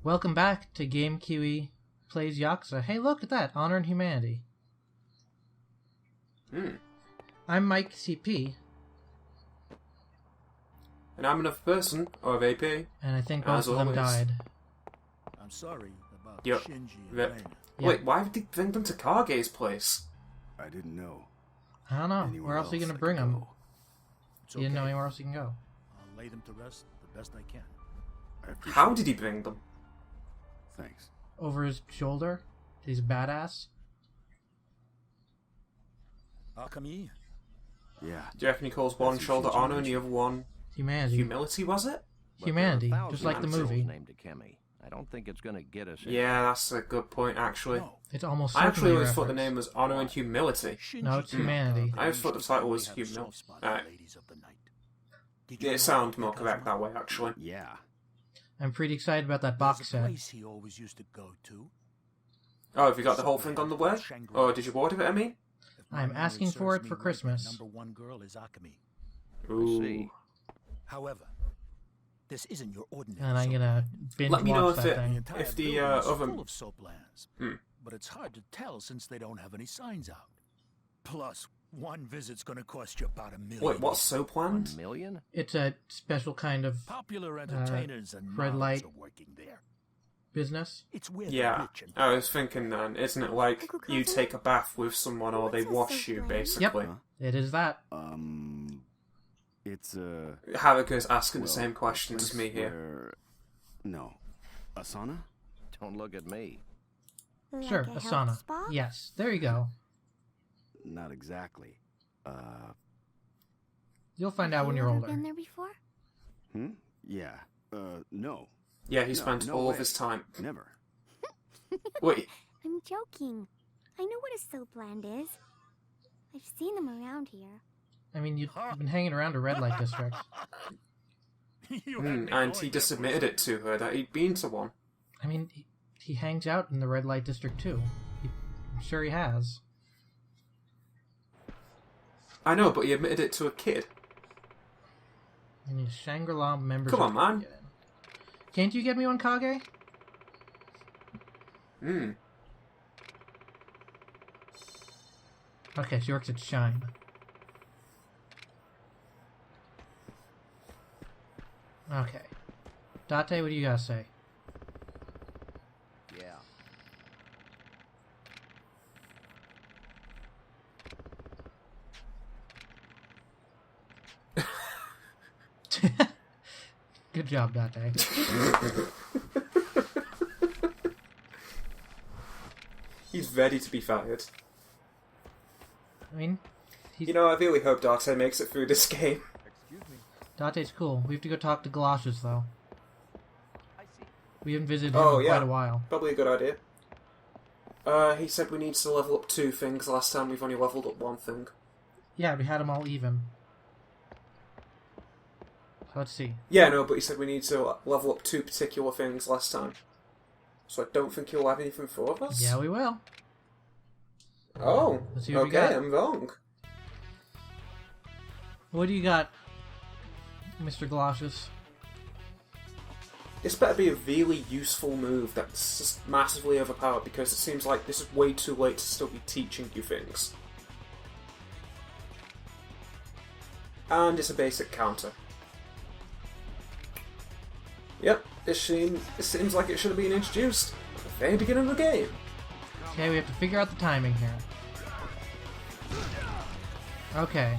Welcome back to Game Kiwi Plays Yakuza. Hey, look at that! Honor and Humanity. I'm Mike CP. And I'm another person, or VP. And I think both of them died. I'm sorry about Yep. Shinji and Yep. Reina. Wait, why would they bring them to Kage's place? I didn't know. I don't know. Anywhere Where else are you going I to bring could them? go. It's You didn't know okay. anywhere else you can go. I'll lay them to rest the best I can. I appreciate How it. did he bring them? Thanks. Over his shoulder? He's badass? Alchemy? Yeah. Do you reckon he calls one That's shoulder Shinji honor and the mentioned. other one Humanity. humility, was it? Humanity, just like the movie. Named Akemi. I don't think it's going to get us. Yeah, that's a good point, actually. No. It's almost I certainly actually a always thought the reference. name was honor and humility. No, it's humanity. I always thought the title was Humil. Alright. Yeah, it sounds more correct that way, actually. Yeah. I'm pretty excited about that box set. Place he always used to go to. Oh, have you got the whole thing on the way? Or did you order it, I mean? If my I'm memory asking for serves it for me right, Christmas. the number one girl is Akemi. Ooh. See. However, this isn't your ordinary. And I'm soap gonna binge Let me know watch if that it- The thing. entire If the, building is other- full of soap lands, Hmm. but it's hard to tell since they don't have any signs out. Plus, one visit's going to cost you about $1 million. Wait, what's so 1 planned? million? It's a special kind of Popular entertainers and red models light. are working there. business. It's where the Yeah, rich and I was thinking then, isn't it like you take a bath with someone or they wash you, basically? Huh? It is that. It's Haruka's asking the well, same questions as place me here. where- No. A sauna? Don't look at me. Sure, a sauna. Yes, there you go. Not exactly. You'll find out when you're older. Been there before? Yeah. No. Yeah, he No, spends no all of way. his time. Never. Wait, I'm joking. I know what a soap land is. I've seen them around here. I mean, you've been hanging around a red light district. and he just admitted it to her that he'd been to one. I mean, he hangs out in the red light district too. I'm sure he has. I know, but he admitted it to a kid. I need a Shangri-La membership. Come on, man. Can't you get me one, Kage? Okay, she works at Shine. Okay. Date, what do you guys say? Yeah. Good job, Date. He's ready to be fired. I mean, You know, I really hope Date makes it through this game. Date's cool. We have to go talk to Galoshes, though. We haven't visited him Oh, in yeah. quite a while. Probably a good idea. He said we need to level up 2 things. Last time we've only leveled up 1 thing. Yeah, we had them all even. So let's see. Yeah, no, but he said we need to level up 2 particular things last time. So I don't think he'll have anything for us. Yeah, we will. Oh, Let's see what we okay, got. I'm wrong. What do you got, Mr. Galoshes? This better be a really useful move that's just massively overpowered because it seems like this is way too late to still be teaching you things. And it's a basic counter. Yep, it seems like it should have been introduced at the very beginning of the game. Okay, we have to figure out the timing here. Okay.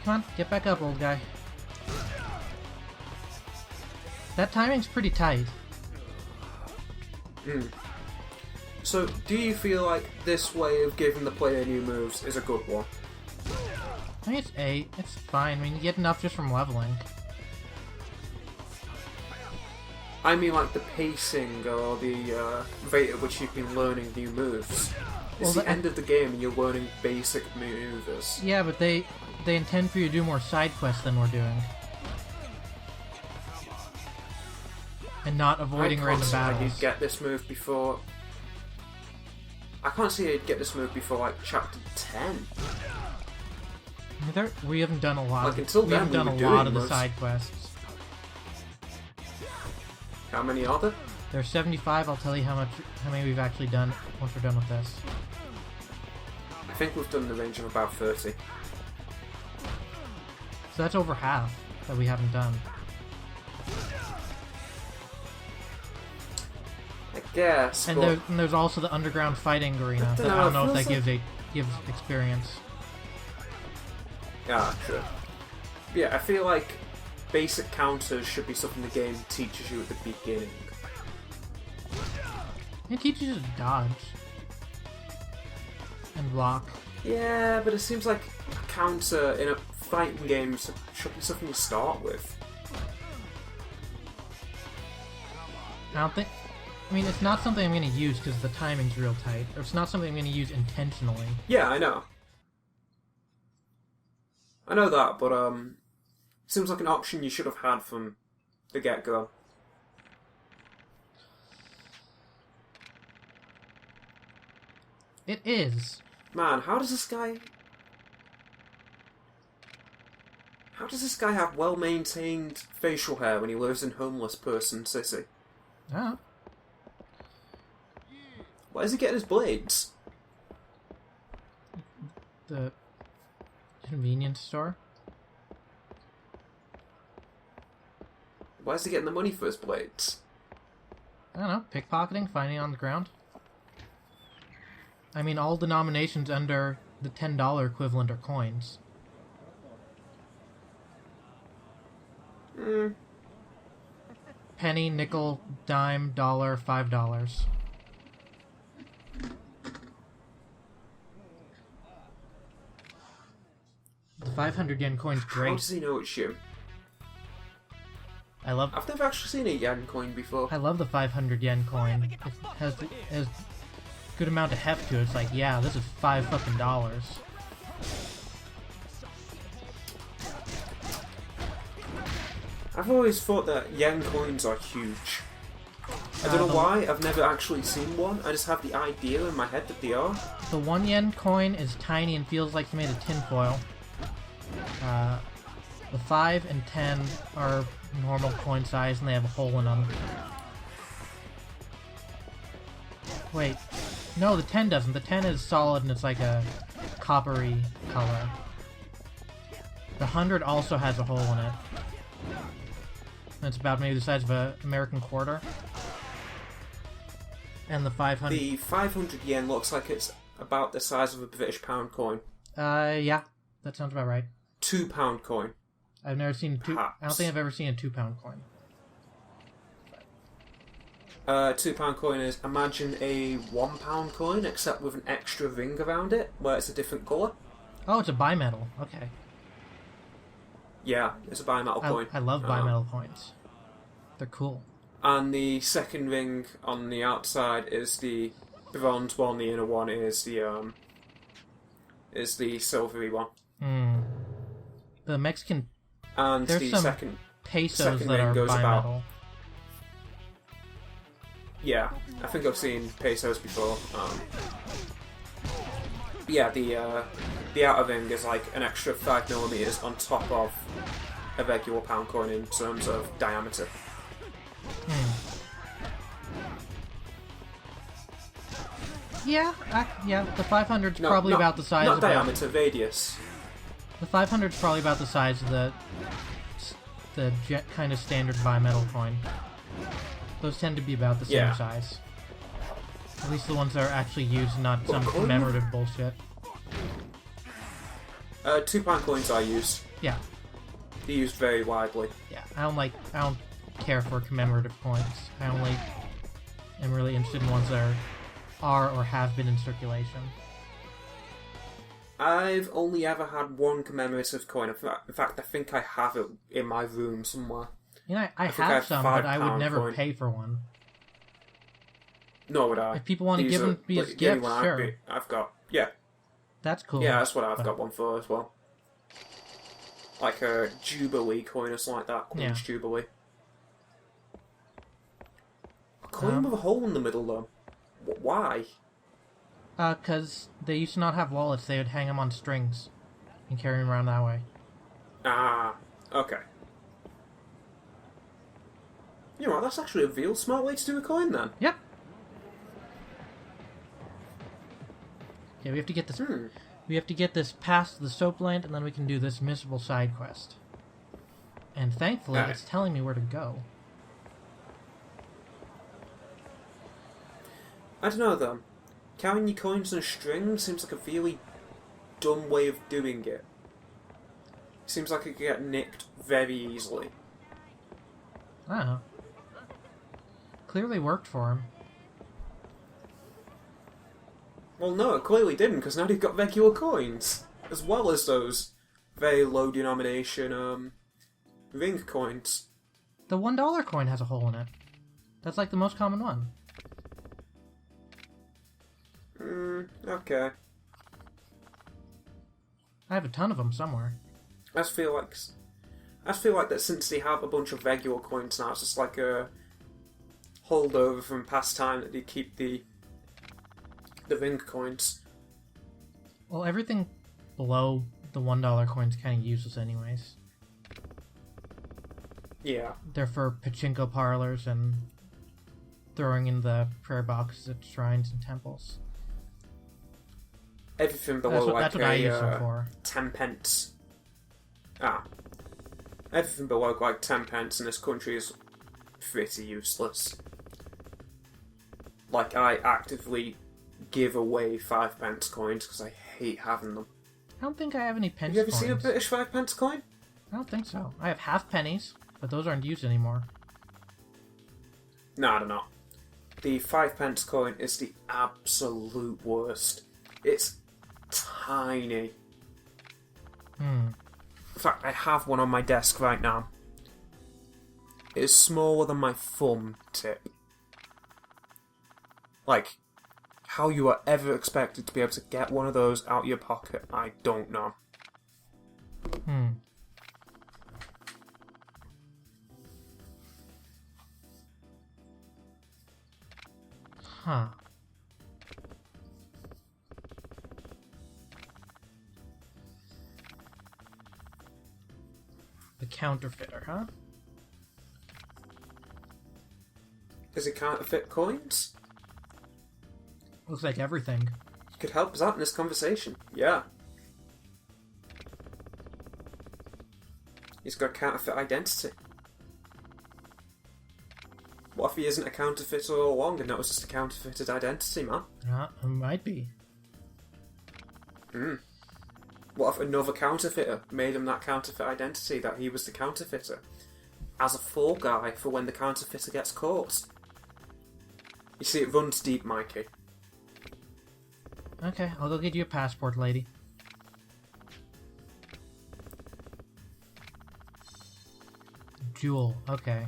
Come on, get back up, old guy. That timing's pretty tight. So, do you feel like this way of giving the player new moves is a good one? I mean, it's fine. I mean, you get enough just from leveling. I mean, like the pacing or the rate at which you've been learning new moves. It's Well, the end of the game and you're learning basic maneuvers. Yeah, but they intend for you to do more side quests than we're doing. And not avoiding I can't random see how battles. you'd get this move before... I can't see how you'd get this move before, like, chapter 10. I mean, we haven't done a lot. Like, until we then, haven't done we a were lot doing of the most- side quests. How many are there? There's 75. I'll tell you how many we've actually done once we're done with this. I think we've done the range of about 30. So that's over half that we haven't done. I guess. And, but there's also the underground fighting arena. I That don't I don't know, know if it that feels gives experience. yeah, true. Yeah, I feel like basic counters should be something the game teaches you at the beginning. It teaches you to dodge and block. Yeah, but it seems like a counter in a fighting game should be something you start with. I don't think. I mean, it's not something I'm going to use because the timing's real tight. Or it's not something I'm going to use intentionally. Yeah, I know. I know that, but seems like an option you should have had from the get-go. It is. Man, how does this guy have well-maintained facial hair when he lives in homeless person city? Oh. Why is he getting his blades? The convenience store. Why is he getting the money for his blades? I don't know. Pickpocketing, finding it on the ground. I mean, all denominations under the $10 equivalent are coins. Penny, nickel, dime, dollar, $5. The 500 yen coin's How great. does he know it's you? I've never actually seen a yen coin before. I love the 500 yen coin. It has good amount of heft to it. It's like, yeah, this is $5 fucking dollars. I've always thought that yen coins are huge. I don't know why, I've never actually seen one, I just have the idea in my head that they are. The 1 yen coin is tiny and feels like it's made of tinfoil. The 5 and 10 are normal coin size and they have a hole in them. Wait, no, the 10 doesn't. The 10 is solid and it's like a coppery color. The 100 also has a hole in it. It's about maybe the size of an American quarter. And the 500... The 500 yen looks like it's about the size of a British pound coin. Yeah, that sounds about right. £2 coin. I've never seen two... Perhaps. I don't think I've ever seen a £2 coin. £2 coin is, imagine a £1 coin, except with an extra ring around it, where it's a different colour. Oh, it's a bimetal. Okay. Yeah, it's a bimetal coin. I love bimetal coins. They're cool. And the second ring on the outside is the bronze one, the inner one is the silvery one. The Mexican... And There's the some second pesos that ring are goes bimetal. about... Yeah, I think I've seen pesos before. Yeah, the outer ring is like an extra 5mm on top of a regular pound coin in terms of diameter. Yeah, the 500's probably not, about the size not of diameter, radius. The 500's probably about the size of the kind of standard bimetal coin. Those tend to be about the same size. At least the ones that are actually used, not some commemorative bullshit. £2 coins are used. Yeah. They're used very widely. Yeah, I don't care for commemorative coins. I only am really interested in ones that are or have been in circulation. I've only ever had one commemorative coin. In fact, I think I have it in my room somewhere. You know, I think I have have some, but I would £5 never coin. pay for one. Nor would I. If people want to give them me as the only gifts, one sure. I've got. Yeah. That's cool. Yeah, that's what I've got one for as well. Like a Jubilee coin or something like that. Queen's Jubilee. A coin with a hole in the middle, though. Why? Because they used to not have wallets. They would hang them on strings and carry them around that way. Ah, okay. You know what, that's actually a real smart way to do a coin then. Yep. Okay, we have to get this. We have to get this past the soap land, and then we can do this missable side quest. And thankfully, Alright. it's telling me where to go. I don't know though. Carrying your coins on a string seems like a really dumb way of doing it. Seems like it could get nicked very easily. I don't know. Clearly worked for him. Well, no, it clearly didn't, because now you've got regular coins, as well as those very low denomination ring coins. The $1 coin has a hole in it. That's like the most common one. Okay. I have a ton of them somewhere. I just feel like that since they have a bunch of regular coins now, it's just like a holdover from past time that they keep the ring coins. Well, everything below the $1 coin's kind of useless anyways. Yeah. They're for pachinko parlors and throwing in the prayer boxes at shrines and temples. Everything below That's what I use them for. 10 pence. Everything below like 10 pence in this country is pretty useless. Like, I actively give away 5 pence coins because I hate having them. I don't think I have any pence Have you ever coins. seen a British 5 pence coin? I don't think so. I have half pennies, but those aren't used anymore. No, I don't know. The 5 pence coin is the absolute worst. It's tiny. In fact, I have one on my desk right now. It is smaller than my thumb tip. Like, how you are ever expected to be able to get one of those out of your pocket, I don't know. Huh. The counterfeiter, huh? Is it counterfeit coins? Looks like everything. You could help us out in this conversation. Yeah. He's got counterfeit identity. What if he isn't a counterfeiter all along and that was just a counterfeited identity, man? It might be. What if another counterfeiter made him that counterfeit identity that he was the counterfeiter? As a fall guy for when the counterfeiter gets caught. You see, it runs deep, Mikey. Okay, I'll go get you a passport, lady. Jewel, okay.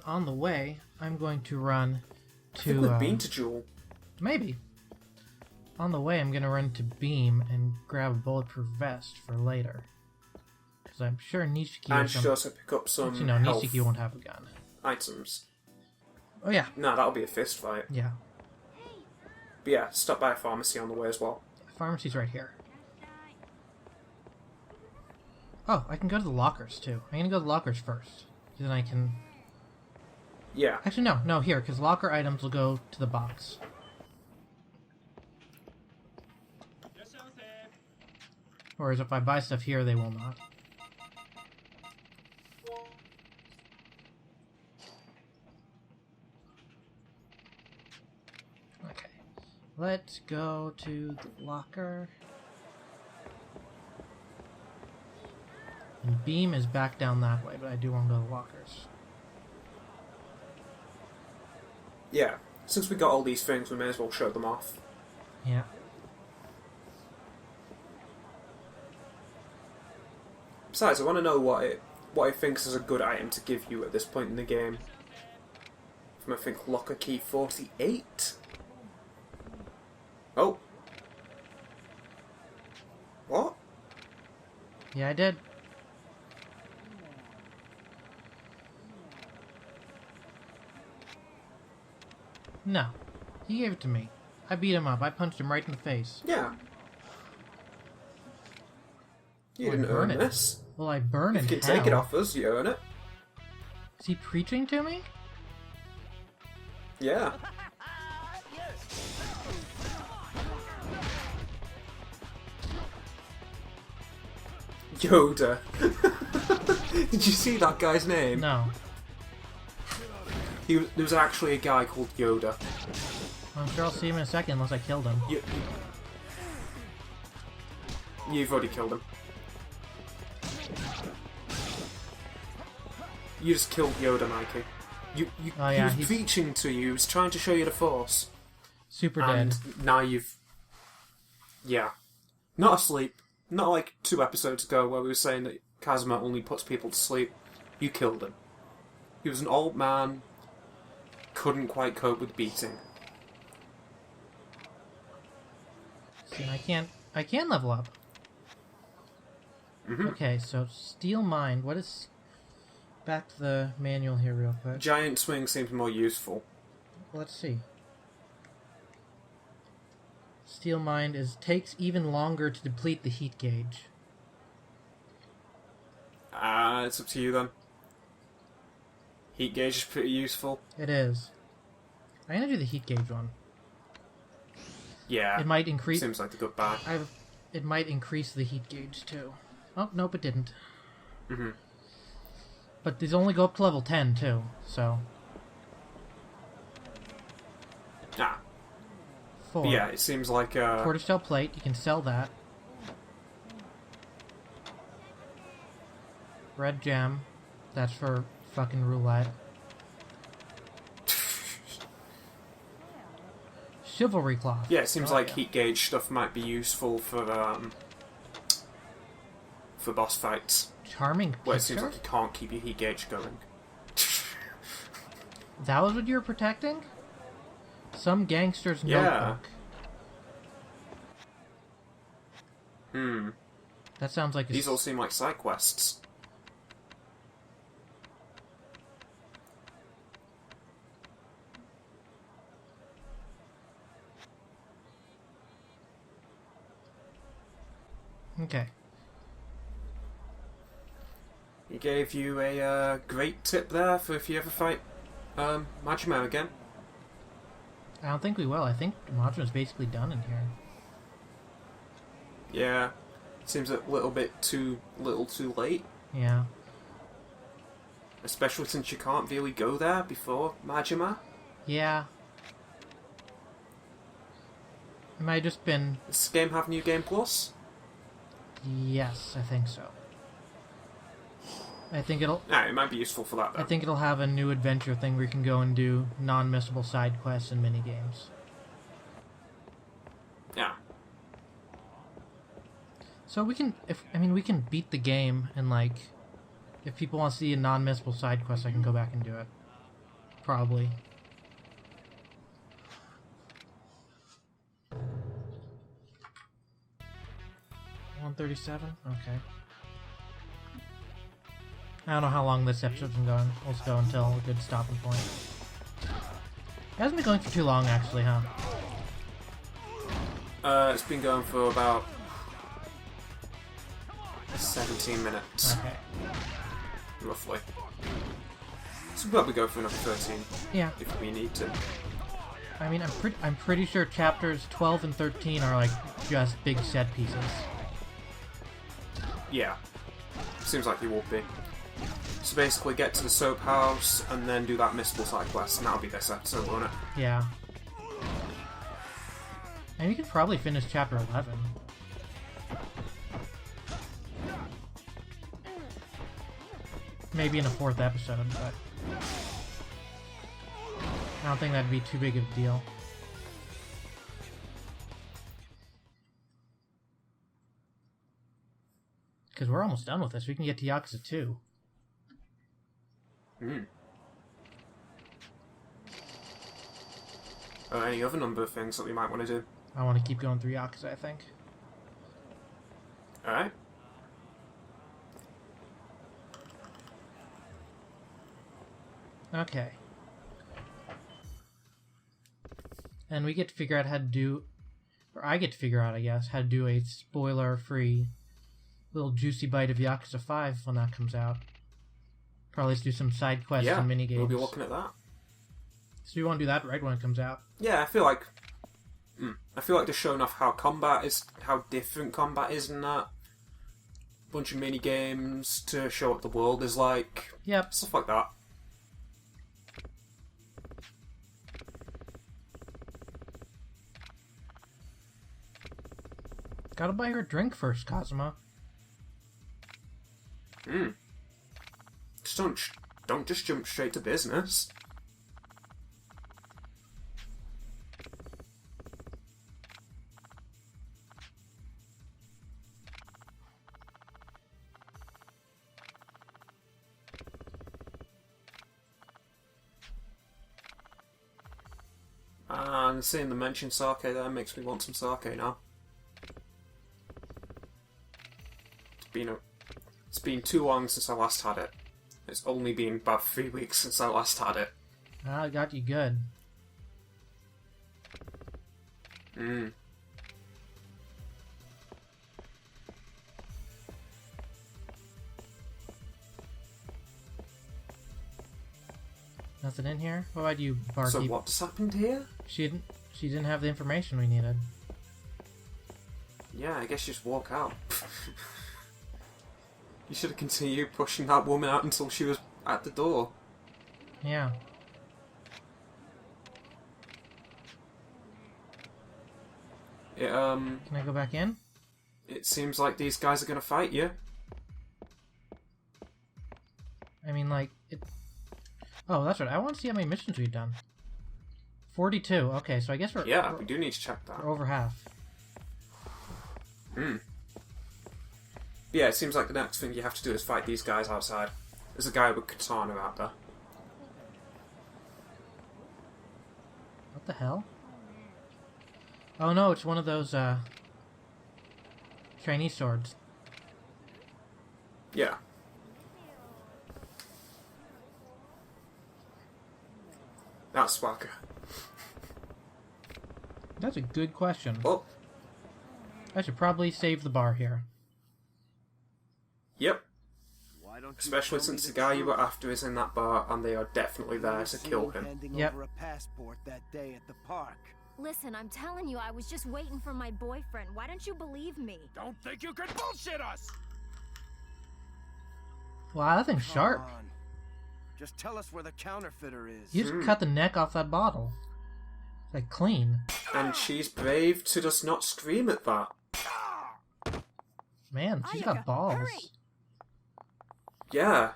On the way, I'm going to run I think to... we've been to Jewel. Maybe. On the way, I'm going to run to Beam and grab a bulletproof vest for later. Because I'm sure Nishiki... And should also pick up some Actually, no, health Nishiki won't have a gun. items. Oh, yeah. No, that'll be a fist fight. Yeah. But yeah, stop by a pharmacy on the way as well. Pharmacy's right here. Oh, I can go to the lockers, too. I'm going to go to the lockers first. Then I can... Yeah. Actually, no, here, because locker items will go to the box. Whereas if I buy stuff here, they will not. Okay. Let's go to the locker. And Beam is back down that way, but I do want to go to the lockers. Yeah. Since we got all these things, we may as well show them off. Yeah. Besides, I want to know what it thinks is a good item to give you at this point in the game. From, I think, locker key 48? Oh. What? Yeah, I did. No. He gave it to me. I beat him up. I punched him right in the face. Yeah. You Oh, I didn't earn burn it. this. Well, I burn in If you can hell. take it off us, you own it. Is he preaching to me? Yeah. Yoda. Did you see that guy's name? No. There was actually a guy called Yoda. I'm sure I'll see him in a second unless I killed him. You've already killed him. You just killed Yoda, Mikey. He was preaching to you. He was trying to show you the Force. Super And dead. now you've... Yeah. Not asleep. Not like 2 episodes ago where we were saying that Kazuma only puts people to sleep. You killed him. He was an old man. Couldn't quite cope with beating. See, I can level up. Mm-hmm. Okay, so Steel Mind. What is... Back to the manual here real quick. Giant Swing seems more useful. Let's see. Steel Mind takes even longer to deplete the heat gauge. It's up to you then. Heat gauge is pretty useful. It is. I'm gonna do the heat gauge one. Yeah. It might increase... Seems like a good buy. It might increase the heat gauge too. Oh, nope, it didn't. Mm-hmm. But these only go up to level 10 too, so... Ah. 4. Yeah, it seems like Tortoiseshell plate, you can sell that. Red gem, that's for fucking roulette. Chivalry cloth. Yeah, it seems like yeah. heat gauge stuff might be useful for boss fights. Charming Where it seems pictures? like you can't keep your heat gauge going. That was what you were protecting? Some gangster's Yeah. notebook. Hmm. That sounds like These all seem like side quests. Okay. He gave you a great tip there for if you ever fight Majima again. I don't think we will. I think Majima's basically done in here. Yeah. Seems a little bit too late. Yeah. Especially since you can't really go there before Majima. Yeah. It might have just been... Does this game have New Game Plus? Yes, I think so. I think it'll... Nah, it might be useful for that though. I think it'll have a new adventure thing where you can go and do non-missable side quests and minigames. Yeah. So we can... we can beat the game and, like... If people want to see a non-missable side quest, I can go back and do it. Probably. $137? Okay. I don't know how long this episode's been going. Let's go until a good stopping point. It hasn't been going for too long, actually, huh? It's been going for about 17 minutes, Okay. roughly. So we'll probably go for another 13 Yeah. if we need to. I mean, I'm pretty sure chapters 12 and 13 are, like, just big set pieces. Yeah. Seems like you will be. So basically get to the soap house and then do that missable side quest, and that'll be this episode, won't it? Yeah. And we could probably finish chapter 11. Maybe in a 4th episode, but... I don't think that'd be too big of a deal. Because we're almost done with this. We can get to Yakuza 2. Any other number of things that we might want to do? I want to keep going through Yakuza, I think. Alright. Okay. And we get to figure out how to do... Or I get to figure out, I guess, how to do a spoiler-free little juicy bite of Yakuza 5 when that comes out. Probably let's do some side quests Yeah, and mini games. we'll be looking at that. So you want to do that right when it comes out? Yeah, I feel like they're showing off how different combat is in that. Bunch of mini games to show what the world is like. Yep. Stuff like that. Gotta buy her a drink first, Kazuma. Just don't just jump straight to business. And seeing the mention sake there makes me want some sake now. It's been too long since I last had it. It's only been about 3 weeks since I last had it. Ah, I got you good. Nothing in here? What about you, barkeep? So what just happened here? She didn't have the information we needed. Yeah, I guess you just walk out. You should have continued pushing that woman out until she was at the door. Yeah. Can I go back in? It seems like these guys are gonna fight you. I mean, like, it... Oh, that's right. I want to see how many missions we've done. 42. Okay, so I guess Yeah, we do need to check that. we're over half. Yeah, it seems like the next thing you have to do is fight these guys outside. There's a guy with katana out there. What the hell? Oh no, it's one of those, Chinese swords. Yeah. That's swagger. That's a good question. Oh, I should probably save the bar here. yep. Why don't you Especially tell me since the guy you truth? were after is in that bar and they are definitely there to kill him. Handing Yep. over a passport that day at the park. Listen, I'm telling you, I was just waiting for my boyfriend. Why don't you believe me? Don't think you can bullshit us! Wow, that thing's sharp. Come on. Just tell us where the counterfeiter is. You just cut the neck off that bottle. It's like clean. And she's brave to just not scream at that. Man, she's got Ayaka, balls. hurry! Yeah.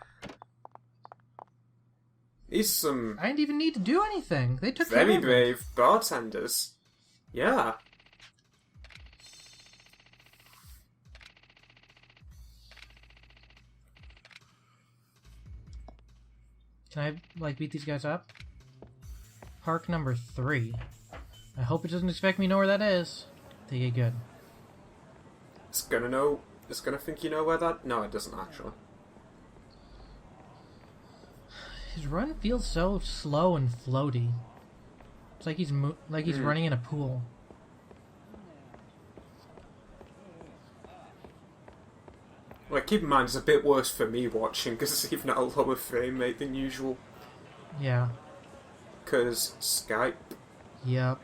These some I didn't even need to do anything. They took very care of it. brave bartenders. Yeah. Can I, like, beat these guys up? Park number 3. I hope it doesn't expect me to know where that is. They get good. It's gonna think you know where that... No, it doesn't actually. His run feels so slow and floaty. It's like he's running in a pool. Like, keep in mind, it's a bit worse for me watching, because it's even at a lower frame rate than usual. Yeah. Because Skype. Yep.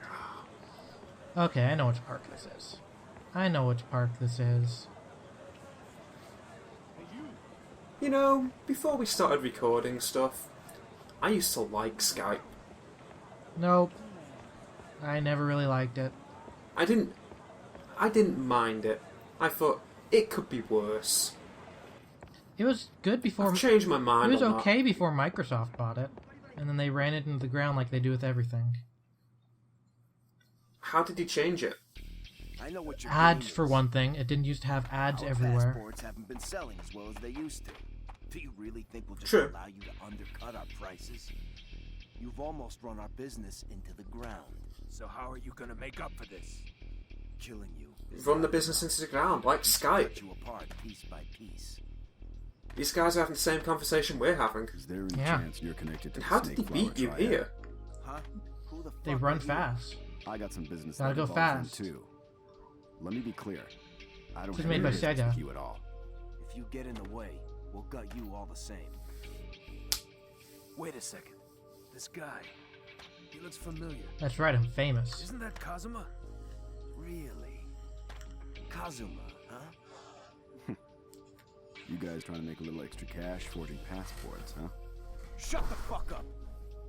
Okay, I know which park this is. I know which park this is. You know, before we started recording stuff, I used to like Skype. Nope. I never really liked it. I didn't mind it. I thought it could be worse. It was good before... I've changed my mind It was on that. okay before Microsoft bought it. And then they ran it into the ground like they do with everything. How did you change it? I know what your Ads, game for is. one thing. It didn't used to have ads Our everywhere. passports haven't been selling as well as they used to. Do you really think we'll just True. allow you to undercut our prices? You've almost run our business into the ground. So how are you gonna make up for this? Killing you. Run the business into the ground, like Skype. Cut you apart piece by piece. These guys are having the same conversation we're having. Is there any Yeah. chance you're connected to And the how did they snake beat you flower triad? here? Huh? Who the fuck They are run you? fast. I got some business Gotta that go involves them fast. too. Let me be clear. I don't This is have made any by business Sega. with you at all. if you get in the way, we'll gut you all the same. Wait a second. This guy, he looks familiar. That's right, I'm famous. Isn't that Kazuma? Really? Kazuma, huh? You guys trying to make a little extra cash forging passports, huh? Shut the fuck up!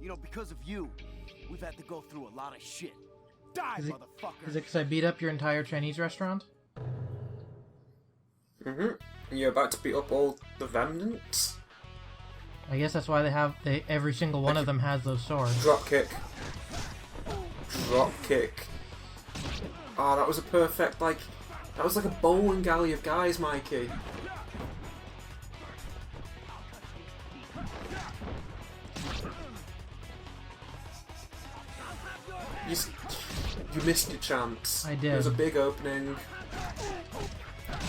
You know, because of you, we've had to go through a lot of shit. Die, motherfucker! Is it because I beat up your entire Chinese restaurant? You're about to beat up all the remnants? I guess that's why every single one of them has those swords. Drop kick. Drop kick. Oh, that was a perfect, like... That was like a bowling alley of guys, Mikey. You missed your chance. I did. There was a big opening.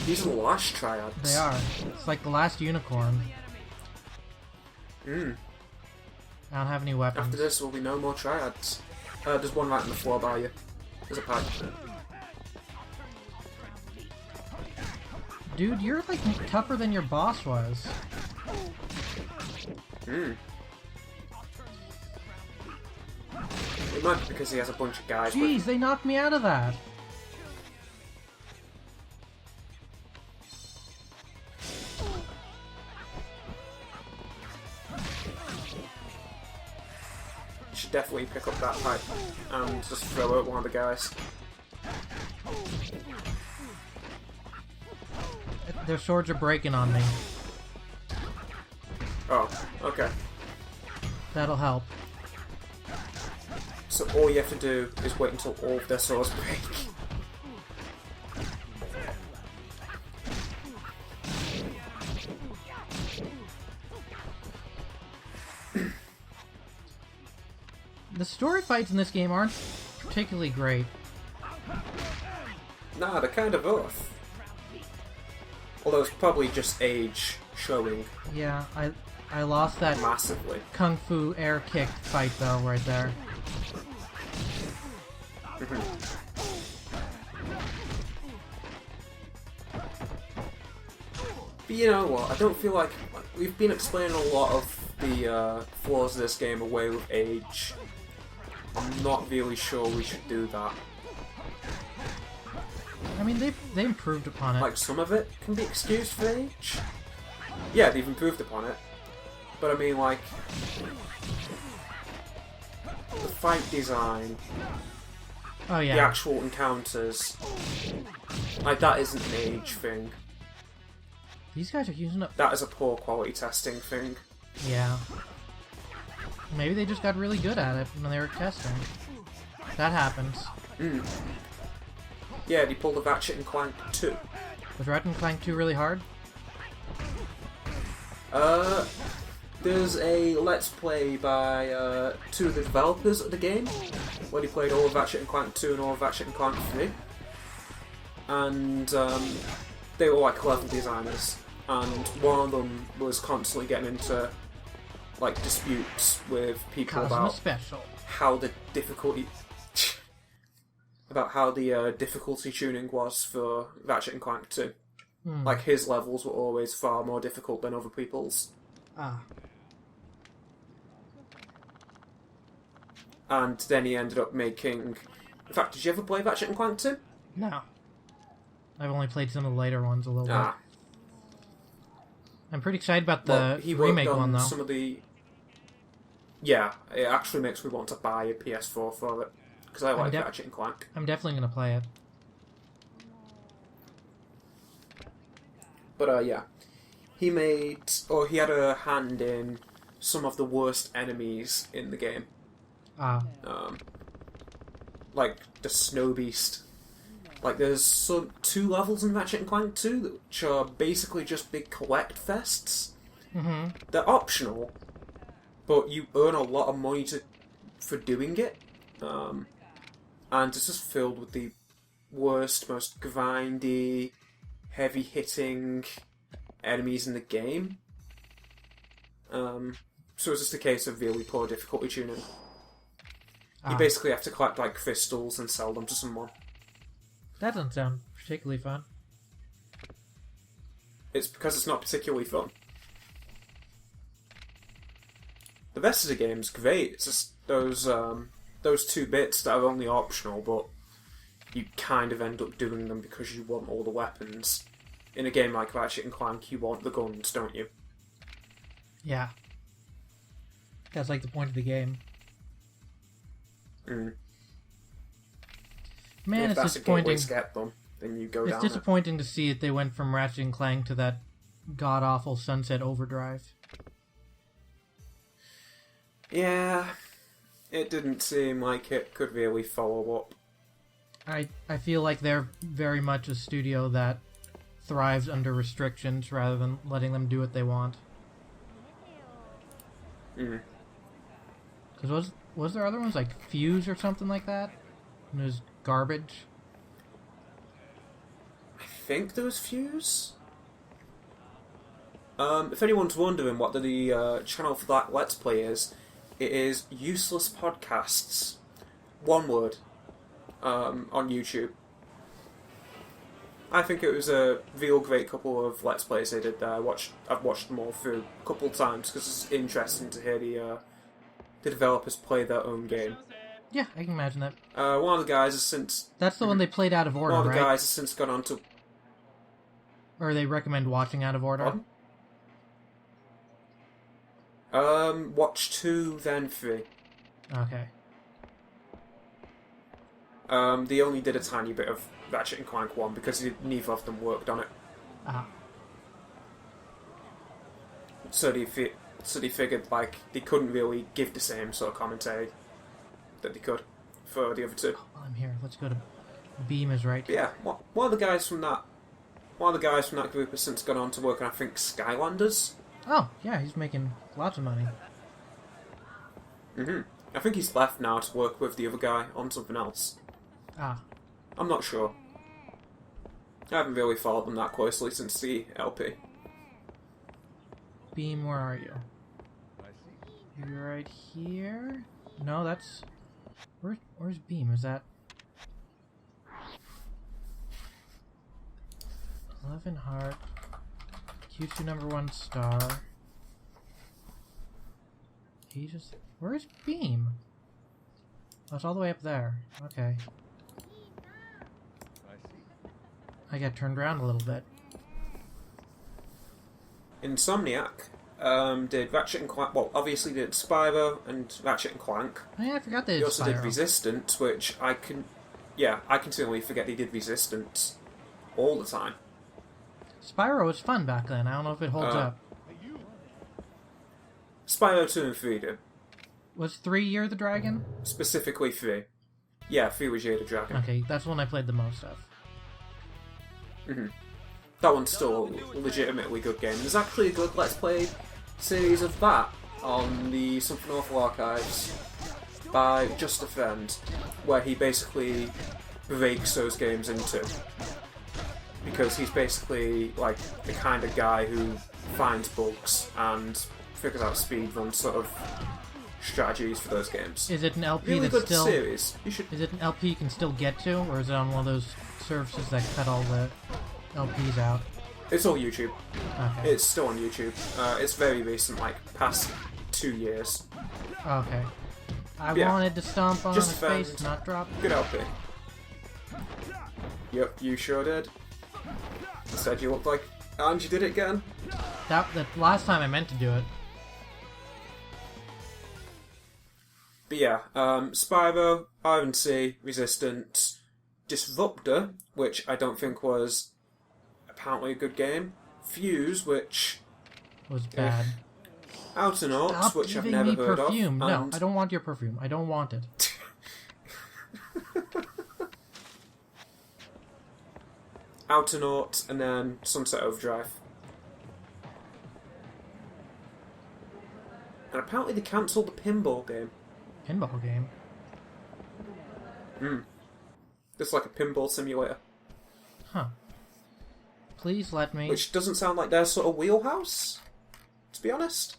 These are the last triads. They are. It's like the last unicorn. I don't have any weapons. After this, there will be no more triads. There's one right on the floor by you. There's a pipe. Dude, you're like tougher than your boss was. It might be because he has a bunch of guys with Jeez, they knocked me out of that. You should definitely pick up that pipe and just throw it at one of the guys. Their swords are breaking on me. Oh, okay. That'll help. So all you have to do is wait until all of their swords break. The story fights in this game aren't particularly great. Nah, they're kind of off. Although it's probably just age showing Yeah, I lost that massively. kung fu air kick fight though, right there. But you know what? I don't feel like we've been explaining a lot of the flaws of this game away with age. I'm not really sure we should do that. I mean, they improved upon it. Like, some of it can be excused for age. Yeah, they've improved upon it. But I mean, like, the fight design, Oh yeah. the actual encounters, like, that isn't an age thing. These guys are using up. That is a poor quality testing thing. Yeah. Maybe they just got really good at it when they were testing. That happens. Yeah, they pulled a Ratchet and Clank 2. Was Ratchet and Clank 2 really hard? There's a Let's Play by two of the developers of the game, where they played all of Ratchet and Clank 2 and all of Ratchet and Clank 3. And they were like level designers, and one of them was constantly getting into like disputes with people Cosmo about Special. how the difficulty difficulty tuning was for Ratchet and Clank 2. Like, his levels were always far more difficult than other people's. Ah. And then he ended up making... In fact, did you ever play Ratchet and Clank 2? No. I've only played some of the later ones a little bit. I'm pretty excited about the he worked remake on one, though. some of the... Yeah, it actually makes me want to buy a PS4 for it. Because I like Ratchet and Clank. I'm definitely going to play it. But, yeah. He had a hand in some of the worst enemies in the game. Ah. Like the Snow Beast. Like, there's 2 levels in Ratchet and Clank 2 which are basically just big collect fests. Mm-hmm. They're optional, but you earn a lot of money for doing it. And it's just filled with the worst, most grindy, heavy-hitting enemies in the game. So it's just a case of really poor difficulty tuning. You basically have to collect, like, crystals and sell them to someone. That doesn't sound particularly fun. it's because it's not particularly fun. The rest of the game's great. It's just those 2 bits that are only optional, but you kind of end up doing them because you want all the weapons. In a game like Ratchet and Clank, you want the guns, don't you? Yeah. That's like the point of the game. Mm. Man, If it's that's a gateway disappointing. to get them, then you go It's down it. disappointing to see that they went from Ratchet and Clank to that god-awful Sunset Overdrive. Yeah, it didn't seem like it could really follow up. I feel like they're very much a studio that thrives under restrictions rather than letting them do what they want. Mm. Because was there other ones like Fuse or something like that? And it was garbage. I think there was Fuse. If anyone's wondering what the channel for that Let's Play is, it is Useless Podcasts. One word. On YouTube. I think it was a real great couple of Let's Plays they did there. I've watched them all through a couple of times because it's interesting to hear the developers play their own game. Yeah, I can imagine that. One of the guys has since... That's the one they played out of order, One of the right? guys has since gone on to... Or they recommend watching out of order? Pardon? Watch 2, then 3. Okay. They only did a tiny bit of Ratchet and Clank 1 because neither of them worked on it. Ah. So they figured like they couldn't really give the same sort of commentary that they could for the other 2. While I'm here, let's go to... Beam is right But yeah, one of the guys from that group has since gone on to work on, I think, Skylanders. Oh, yeah, he's making lots of money. I think he's left now to work with the other guy on something else. Ah. I'm not sure. I haven't really followed them that closely since the LP. Beam, where are you? You're right here? No, that's... Where's Beam? Is that... 11 heart. Q2 number 1 star. He just... Where's Beam? Oh, it's all the way up there. Okay. I got turned around a little bit. Insomniac did Ratchet and Clank. Well, obviously did Spyro and Ratchet and Clank. Oh, yeah, I forgot they They did also did Spyro. Resistance, which I continually forget they did Resistance all the time. Spyro was fun back then. I don't know if it holds up. Spyro 2 and 3 did. Was 3 Year the Dragon? Specifically 3. Yeah, 3 was Year the Dragon. Okay, that's the one I played the most of. That one's still a legitimately good game. There's actually a good Let's Play series of that on the Something Awful Archives by Just a Friend, where he basically breaks those games into. Because he's basically like the kind of guy who finds bugs and figures out speedrun sort of strategies for those games. Is it an LP Really that's good still... series. You should. Is it an LP you can still get to, or is it on one of those services that cut all the LPs out? It's all YouTube. Okay. It's still on YouTube. It's very recent, like past 2 years. Okay. I Yeah. wanted to stomp on Just his found- face, not drop. Good LP. Yep, you sure did. You said you looked like... And you did it again? That the last time I meant to do it. But yeah, Spyro, R&C, Resistance, Disruptor, which I don't think was apparently a good game, Fuse, which... Was bad. Outer Knots, Stop which I've giving never me heard perfume. of. No, and- I don't want your perfume. I don't want it. Outer Knots, and then Sunset Overdrive. And apparently they cancelled the pinball game. Pinball game. It's like a pinball simulator. Huh. Please let me... Which doesn't sound like their sort of wheelhouse, to be honest.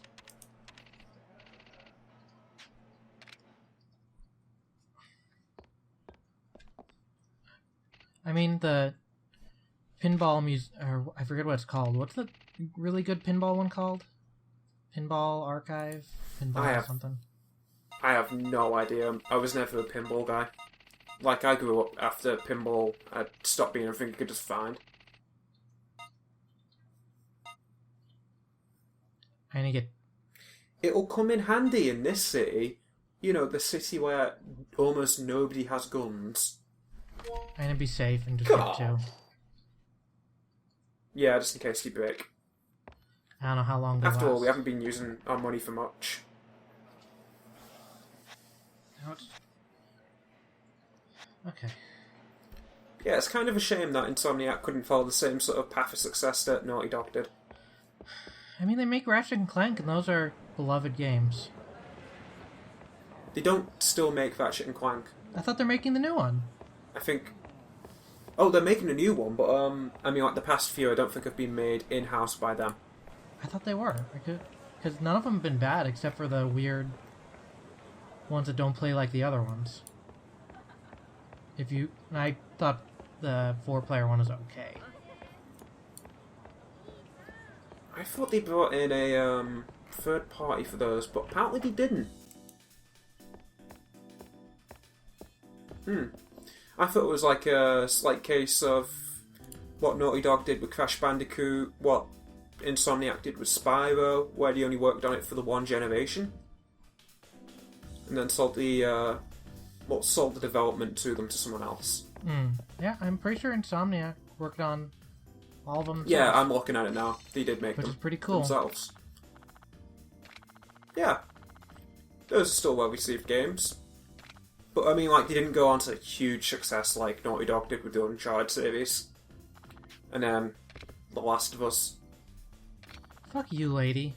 I mean, the pinball or I forget what it's called. What's the really good pinball one called? Pinball Archive? Pinball something? I have no idea. I was never a pinball guy. Like, I grew up after pinball had stopped being a thing you could just find. I need to get... It'll come in handy in this city. You know, the city where almost nobody has guns. I'm gonna be safe and just Come get two. Yeah, just in case you break. I don't know how long they After all, last. we haven't been using our money for much. Okay. Yeah, it's kind of a shame that Insomniac couldn't follow the same sort of path of success that Naughty Dog did. I mean, they make Ratchet and Clank, and those are beloved games. They don't still make Ratchet and Clank. I thought they're making the new one. I think... Oh, they're making a new one, but, I mean, like, the past few I don't think have been made in-house by them. I thought they were. Because none of them have been bad, except for the weird ones that don't play like the other ones. I thought the 4-player one was okay. I thought they brought in a, third party for those, but apparently they didn't. I thought it was like a slight case of what Naughty Dog did with Crash Bandicoot, what Insomniac did with Spyro, where they only worked on it for the one generation, and then sold the development to someone else. Yeah, I'm pretty sure Insomniac worked on all of them themselves. Yeah, I'm looking at it now. They did make Which them is pretty cool. themselves. Yeah. Those are still well-received games. But, I mean, like, they didn't go on to huge success like Naughty Dog did with the Uncharted series. And then, The Last of Us. Fuck you, lady.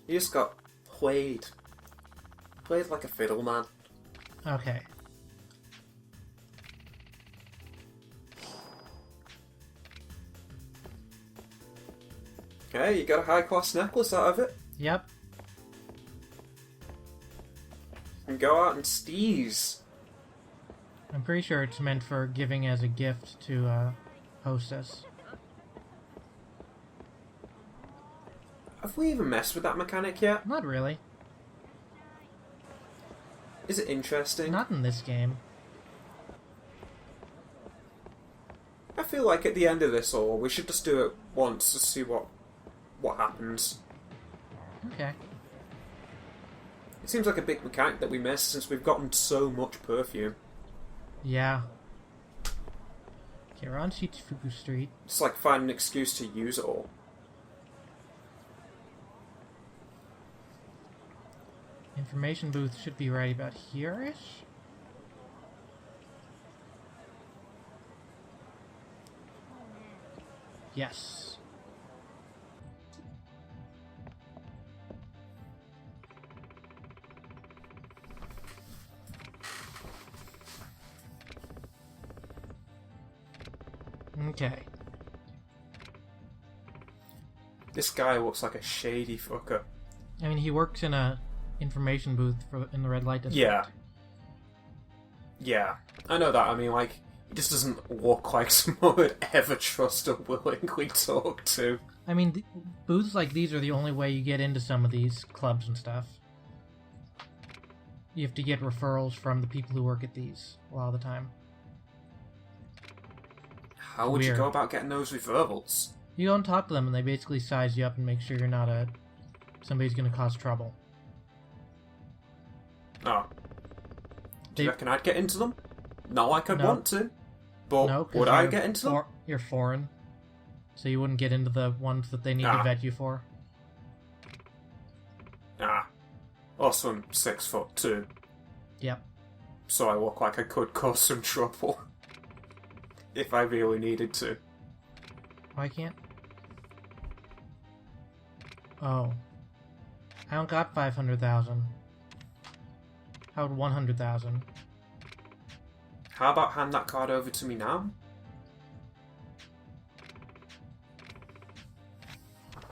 He just got played. Played like a fiddle, man. Okay. Okay, you got a high-class necklace out of it. Yep. And go out and steez. I'm pretty sure it's meant for giving as a gift to hostess. Have we even messed with that mechanic yet? Not really. Is it interesting? Not in this game. I feel like at the end of this all, we should just do it once to see what happens. Okay. It seems like a big mechanic that we missed since we've gotten so much perfume. Yeah. Okay, we're on Shichifuku Street. It's like find an excuse to use it all. Information booth should be right about here-ish? Yes. Okay. This guy looks like a shady fucker. I mean, he works in a information booth in the red light district. Yeah, I know that. I mean, like, he just doesn't look like someone would ever trust or willingly talk to. I mean, booths like these are the only way you get into some of these clubs and stuff. You have to get referrals from the people who work at these a lot of the time. How would you go about getting those referrals? You go and talk to them, and they basically size you up and make sure you're not somebody's going to cause trouble. Oh. Do you reckon I'd get into them? Not like I'd want to. But no, would I get into them? You're foreign. So you wouldn't get into the ones that they need to vet you for. Also, I'm 6'2". Yep. So I look like I could cause some trouble. If I really needed to. Why can't? Oh. I don't got 500,000. How about 100,000? How about hand that card over to me now?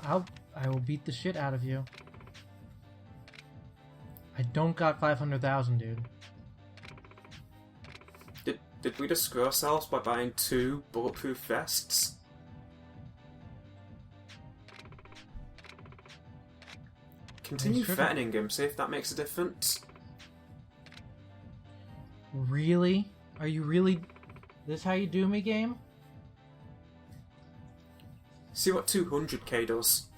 I will beat the shit out of you. I don't got 500,000, dude. Did we just screw ourselves by buying 2 bulletproof vests? Continue threatening him, see if that makes a difference. Really? Are you really... This how you do me, game? See what 200k does.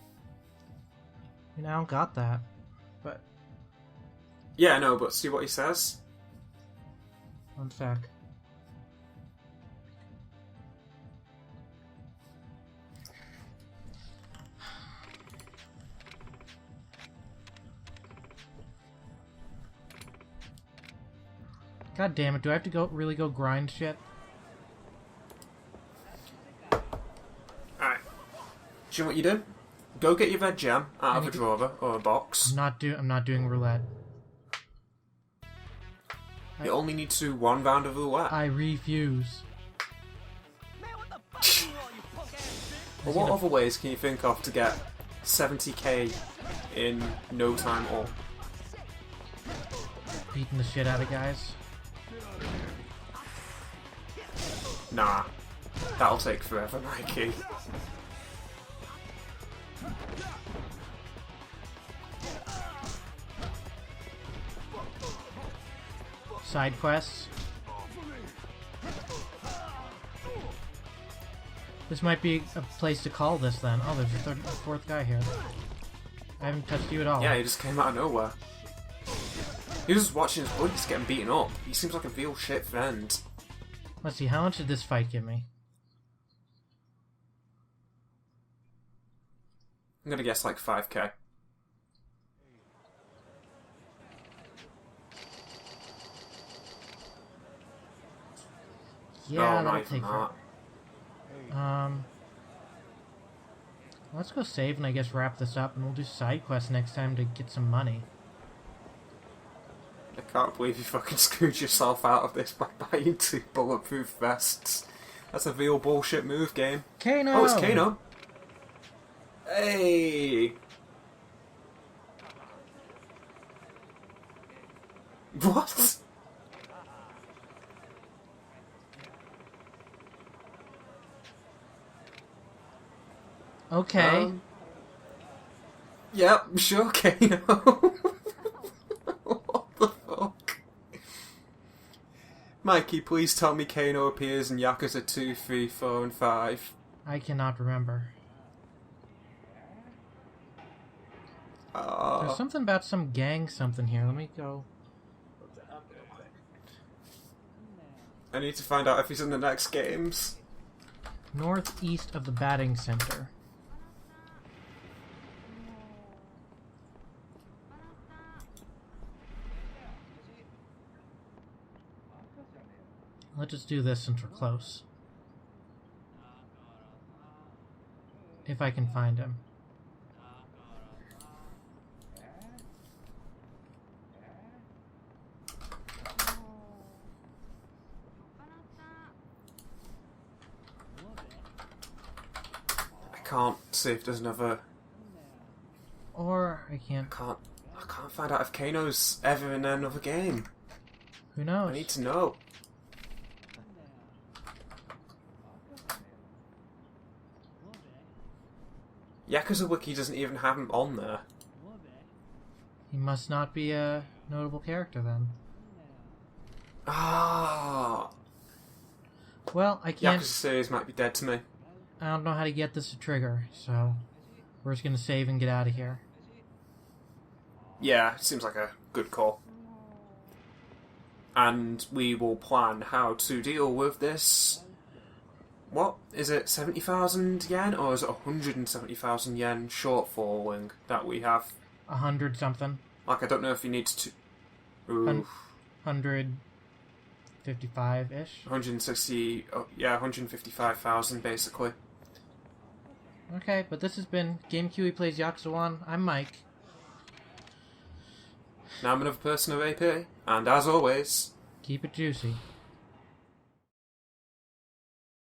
I mean, I don't got that. But... Yeah, no, but see what he says? One sec. God damn it, do I have to really go grind shit? Alright. Do you know what you do? Go get your red gem out of a drawer or a box. I'm not doing roulette. You only need to do 1 round of roulette. I refuse. Well, what other ways can you think of to get 70k in no time or Beating the shit out of guys. Nah. That'll take forever, Mikey. Side quests. This might be a place to call this then. Oh, there's a third, fourth guy here. I haven't touched you at all. Yeah, he just came out of nowhere. He was just watching his buddies getting beaten up. He seems like a real shit friend. Let's see, how much did this fight give me? I'm gonna guess like 5k. Yeah, Oh, that'll not take even her. that. Let's go save and I guess wrap this up, and we'll do side quests next time to get some money. I can't believe you fucking screwed yourself out of this by buying 2 bulletproof vests. That's a real bullshit move, game. Kano! Oh, it's Kano. Hey! What? Okay. Yep, sure, Kano. What the fuck? Mikey, please tell me Kano appears in Yakuza 2, 3, 4, and 5. I cannot remember. There's something about some gang something here. Let me go. I need to find out if he's in the next games. Northeast of the batting center. Let's just do this since we're close. If I can find him. I can't see if there's another... Or I can't. I can't find out if Kano's ever in another game. Who knows? I need to know. Yakuza Wiki doesn't even have him on there. He must not be a notable character then. Ah, Well, I can't. Yakuza series might be dead to me. I don't know how to get this to trigger, so we're just gonna save and get out of here. Yeah, seems like a good call. And we will plan how to deal with this. What? Is it 70,000 yen or is it 170,000 yen shortfalling that we have? 100 something. Like, I don't know if you need to... Ooh. 155-ish. 160... Oh, yeah, 155,000 basically. Okay, but this has been Game Kiwi Plays Yakuza 1. I'm Mike. Now I'm another person of AP, and as always... Keep it juicy.